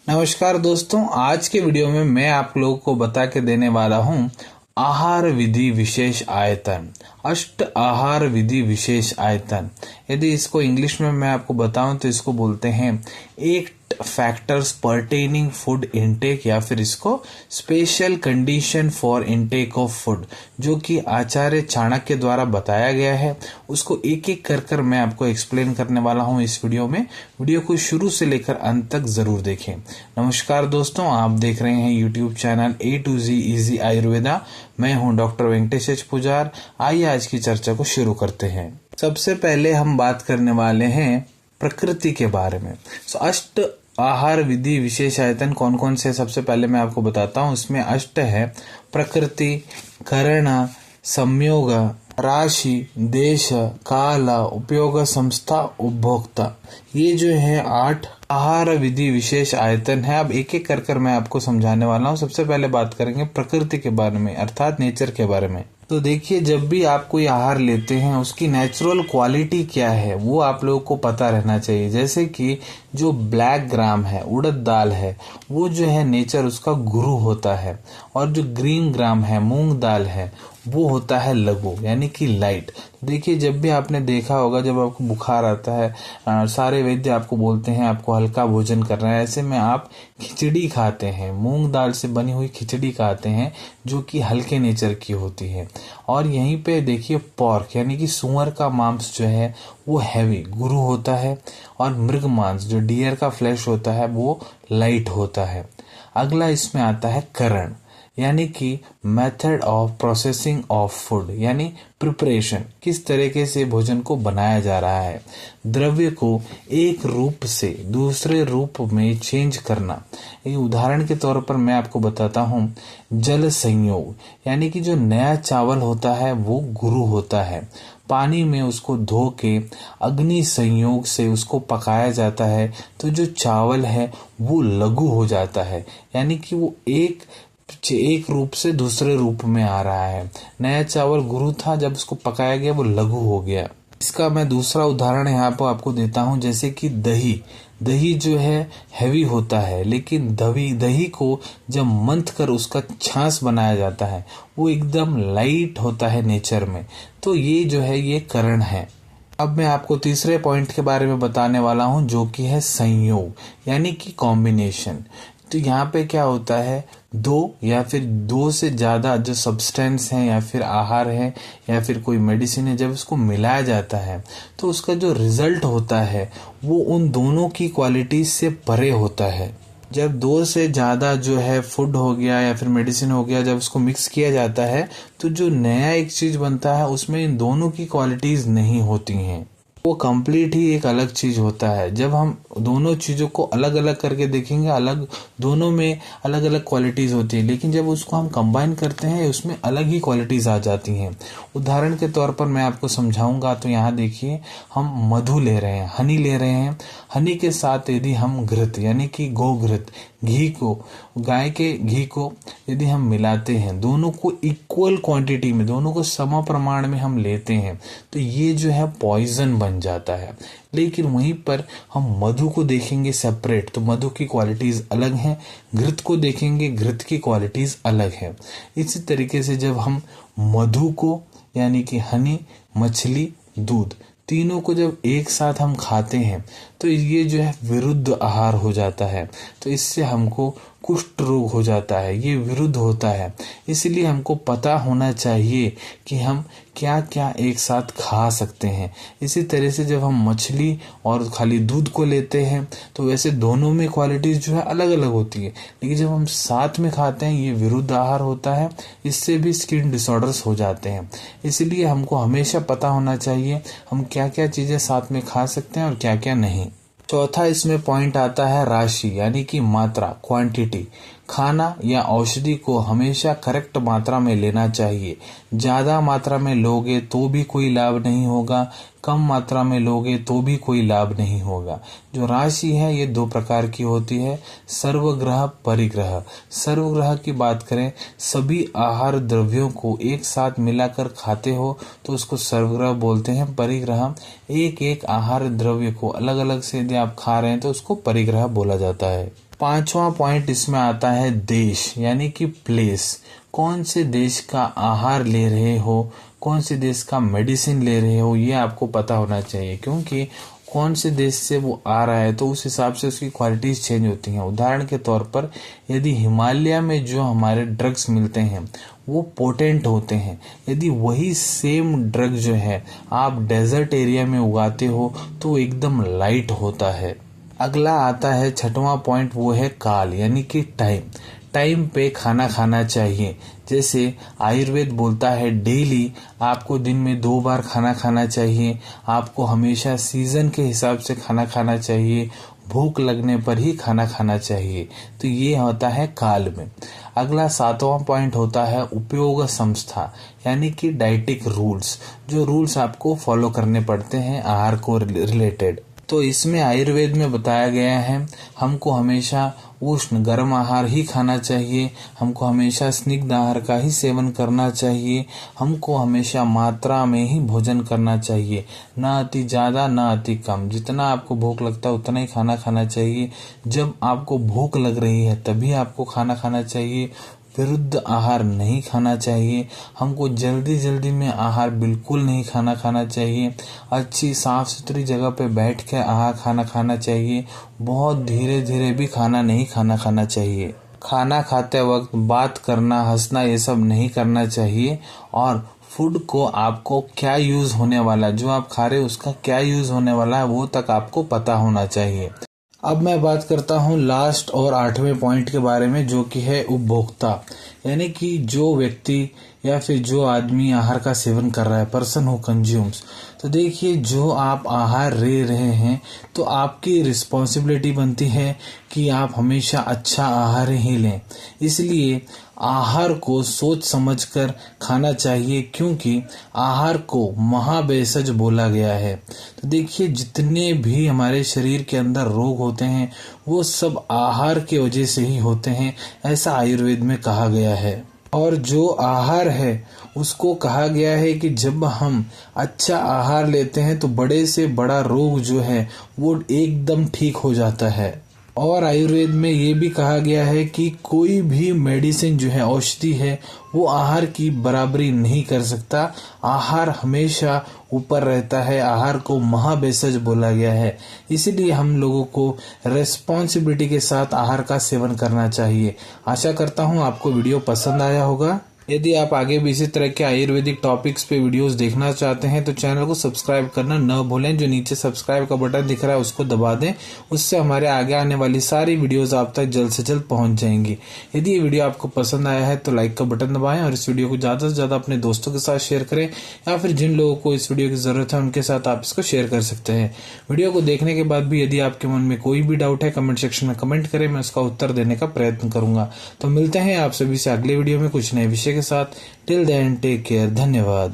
नमस्कार दोस्तों, आज के वीडियो में मैं आप लोगों को बता के देने वाला हूँ आहार विधि विशेष आयतन। अष्ट आहार विधि विशेष आयतन, यदि इसको इंग्लिश में मैं आपको बताऊं तो इसको बोलते हैं 8 फैक्टर्स पर्टेनिंग फूड इनटेक, या फिर इसको special condition for intake of food, जो कि आचार्य चाणक्य द्वारा बताया गया है। उसको एक एक कर मैं आपको एक्सप्लेन करने वाला हूं इस वीडियो में। वीडियो को शुरू से लेकर अंत तक जरूर देखें। नमस्कार दोस्तों, आप देख रहे हैं YouTube channel A to Z easy Ayurveda. मैं हूं डॉक्टर वेंकटेश एच पुजार। आइए आज की चर्चा को शुरू करते हैं। सबसे पहले हम बात करने वाले हैं प्रकृति के बारे में। अष्ट आहार विधि विशेष आयतन कौन कौन से? सबसे पहले मैं आपको बताता हूँ। इसमें अष्ट है प्रकृति, करण, संयोग, राशि, देश, काल, उपयोग, संस्था, उपभोक्ता। ये जो है 8 आहार विधि विशेष आयतन है। अब एक एक कर मैं आपको समझाने वाला हूँ। सबसे पहले बात करेंगे प्रकृति के बारे में, अर्थात नेचर के बारे में। तो देखिए, जब भी आप कोई आहार लेते हैं उसकी नेचुरल क्वालिटी क्या है वो आप लोगों को पता रहना चाहिए। जैसे कि जो ब्लैक ग्राम है, उड़द दाल है, वो जो है नेचर उसका गुरु होता है। और जो ग्रीन ग्राम है, मूंग दाल है, वो होता है लघु, यानी कि लाइट। देखिए, जब भी आपने देखा होगा, जब आपको बुखार आता है, सारे वैद्य आपको बोलते हैं आपको हल्का भोजन करना है। ऐसे में आप खिचड़ी खाते हैं, मूंग दाल से बनी हुई खिचड़ी खाते हैं, जो कि हल्के नेचर की होती है। और यहीं पे देखिए पॉर्क, यानी कि सुअर का मांस जो है वो हैवी गुरु होता है। और मृग मांस, जो डियर का फ्लैश होता है, वो लाइट होता है। अगला इसमें आता है करण, यानी कि method of processing of food, यानी प्रिपरेशन, किस तरीके से भोजन को बनाया जा रहा है। द्रव्य को एक रूप से दूसरे रूप में चेंज करना। एक उदाहरण के तौर पर मैं आपको बताता हूँ, जल संयोग, यानी कि जो नया चावल होता है वो गुरु होता है। पानी में उसको धो के अग्नि संयोग से उसको पकाया जाता है, तो जो चावल है वो लघु हो जाता है, यानी कि वो एक रूप से दूसरे रूप में आ रहा है। नया चावल गुरु था, जब उसको पकाया गया वो लघु हो गया। इसका मैं दूसरा उदाहरण यहाँ पर आपको देता हूँ, जैसे कि दही जो है हैवी होता है, लेकिन दही को जब मंथ कर उसका छाछ बनाया जाता है वो एकदम लाइट होता है नेचर में। तो ये जो है ये करण है। अब मैं आपको तीसरे पॉइंट के बारे में बताने वाला हूँ, जो कि है संयोग, यानी कि कॉम्बिनेशन। तो यहाँ पे क्या होता है, दो या फिर दो से ज्यादा जो सब्सटेंस हैं, या फिर आहार है, या फिर कोई मेडिसिन है, जब उसको मिलाया जाता है तो उसका जो रिजल्ट होता है वो उन दोनों की क्वालिटी से परे होता है। जब 2 से ज्यादा जो है फूड हो गया या फिर मेडिसिन हो गया, जब उसको मिक्स किया जाता है तो जो नया एक चीज बनता है उसमें इन दोनों की क्वालिटीज नहीं होती हैं, वो कंप्लीट ही एक अलग चीज होता है। जब हम दोनों चीजों को अलग अलग करके देखेंगे, दोनों में अलग अलग क्वालिटीज होती है, लेकिन जब उसको हम कंबाइन करते हैं उसमें अलग ही क्वालिटीज आ जाती हैं। उदाहरण के तौर पर मैं आपको समझाऊंगा। तो यहाँ देखिए, हम मधु ले रहे हैं, हनी ले रहे हैं। हनी के साथ यदि हम घृत, यानी कि गोघृत, घी को, गाय के घी को यदि हम मिलाते हैं, दोनों को इक्वल क्वांटिटी में, दोनों को सम प्रमाण में हम लेते हैं, तो ये जो है पॉइजन बन जाता है। लेकिन वहीं पर हम मधु को देखेंगे सेपरेट, तो मधु की क्वालिटीज अलग हैं। घृत को देखेंगे, घृत की क्वालिटीज अलग है। इसी तरीके से जब हम मधु को, यानी कि हनी, मछली, दूध, तीनों को जब एक साथ हम खाते हैं तो ये जो है विरुद्ध आहार हो जाता है। तो इससे हमको कुष्ठ रोग हो जाता है, ये विरुद्ध होता है। इसलिए हमको पता होना चाहिए कि हम क्या क्या एक साथ खा सकते हैं। इसी तरह से जब हम मछली और खाली दूध को लेते हैं तो वैसे दोनों में क्वालिटीज जो है अलग अलग होती है, लेकिन जब हम साथ में खाते हैं ये विरुद्ध आहार होता है। इससे भी स्किन डिसऑर्डर्स हो जाते हैं। इसलिए हमको हमेशा पता होना चाहिए हम क्या क्या चीजें साथ में खा सकते हैं और क्या क्या नहीं। चौथा इसमें पॉइंट आता है राशि, यानी कि मात्रा, क्वांटिटी। खाना या औषधि को हमेशा करेक्ट मात्रा में लेना चाहिए। ज्यादा मात्रा में लोगे तो भी कोई लाभ नहीं होगा, कम मात्रा में लोगे तो भी कोई लाभ नहीं होगा। जो राशि है ये 2 प्रकार की होती है, सर्वग्रह, परिग्रह। सर्वग्रह की बात करें, सभी आहार द्रव्यों को एक साथ मिलाकर खाते हो तो उसको सर्वग्रह बोलते हैं। परिग्रह, एक एक आहार द्रव्य को अलग अलग से यदि आप खा रहे हैं तो उसको परिग्रह बोला जाता है। पांचवा पॉइंट इसमें आता है देश यानी कि प्लेस। कौन से देश का आहार ले रहे हो, कौन से देश का मेडिसिन ले रहे हो, ये आपको पता होना चाहिए, क्योंकि कौन से देश से वो आ रहा है तो उस हिसाब से उसकी क्वालिटीज चेंज होती हैं। उदाहरण के तौर पर यदि हिमालय में जो हमारे ड्रग्स मिलते हैं वो पोटेंट होते हैं, यदि वही सेम ड्रग जो है आप डेजर्ट एरिया में उगाते हो तो वो एकदम लाइट होता है। अगला आता है छठवां पॉइंट, वो है काल यानी कि टाइम। टाइम पे खाना खाना चाहिए। जैसे आयुर्वेद बोलता है डेली आपको दिन में 2 बार खाना खाना चाहिए, आपको हमेशा सीजन के हिसाब से खाना खाना चाहिए, भूख लगने पर ही खाना खाना चाहिए। तो ये होता है काल में। अगला 7वां पॉइंट होता है उपयोग संस्था यानी कि डाइटिक रूल्स, जो रूल्स आपको फॉलो करने पड़ते हैं आहार को रिलेटेड। तो इसमें आयुर्वेद में बताया गया है हमको हमेशा उष्ण गर्म आहार ही खाना चाहिए, हमको हमेशा स्निग्ध आहार का ही सेवन करना चाहिए, हमको हमेशा मात्रा में ही भोजन करना चाहिए, ना अति ज्यादा ना अति कम। जितना आपको भूख लगता है उतना ही खाना खाना चाहिए। जब आपको भूख लग रही है तभी आपको खाना खाना चाहिए, विरुद्ध आहार नहीं खाना चाहिए। हमको जल्दी जल्दी में आहार बिल्कुल नहीं खाना चाहिए। अच्छी साफ सुथरी जगह पे बैठ के आहार खाना चाहिए। बहुत धीरे धीरे भी खाना नहीं खाना चाहिए। खाना खाते वक्त बात करना, हंसना ये सब नहीं करना चाहिए। और फूड को आपको क्या यूज होने वाला, जो आप खा रहे हो उसका क्या यूज होने वाला है वो तक आपको पता होना चाहिए। अब मैं बात करता हूँ लास्ट और 8वें पॉइंट के बारे में, जो कि है उपभोक्ता यानी कि जो व्यक्ति या फिर जो आदमी आहार का सेवन कर रहा है, पर्सन हु कंज्यूम्स। तो देखिए जो आप आहार ले रहे हैं तो आपकी रिस्पॉन्सिबिलिटी बनती है कि आप हमेशा अच्छा आहार ही लें। इसलिए आहार को सोच समझकर खाना चाहिए, क्योंकि आहार को महाभेषज बोला गया है। तो देखिए जितने भी हमारे शरीर के अंदर रोग होते हैं वो सब आहार की वजह से ही होते हैं, ऐसा आयुर्वेद में कहा गया है। और जो आहार है उसको कहा गया है कि जब हम अच्छा आहार लेते हैं तो बड़े से बड़ा रोग जो है वो एकदम ठीक हो जाता है। और आयुर्वेद में ये भी कहा गया है कि कोई भी मेडिसिन जो है, औषधि है, वो आहार की बराबरी नहीं कर सकता। आहार हमेशा ऊपर रहता है, आहार को महाभेषज बोला गया है। इसीलिए हम लोगों को रेस्पॉन्सिबिलिटी के साथ आहार का सेवन करना चाहिए। आशा करता हूँ आपको वीडियो पसंद आया होगा। यदि आप आगे भी इसी तरह के आयुर्वेदिक टॉपिक्स पे वीडियोस देखना चाहते हैं तो चैनल को सब्सक्राइब करना न भूलें। जो नीचे सब्सक्राइब का बटन दिख रहा है उसको दबा दें, उससे हमारे आगे आने वाली सारी वीडियोस आप तक जल्द से जल्द पहुंच जाएंगी। यदि ये वीडियो आपको पसंद आया है तो लाइक का बटन दबाएं और इस वीडियो को ज्यादा से ज्यादा अपने दोस्तों के साथ शेयर करें, या फिर जिन लोगों को इस वीडियो की जरूरत है उनके साथ आप इसको शेयर कर सकते हैं। वीडियो को देखने के बाद भी यदि आपके मन में कोई भी डाउट है कमेंट सेक्शन में कमेंट करें, मैं उसका उत्तर देने का प्रयत्न करूंगा। तो मिलते हैं आप सभी से अगले वीडियो में कुछ नए विषय के साथ। टिल देन टेक केयर, धन्यवाद।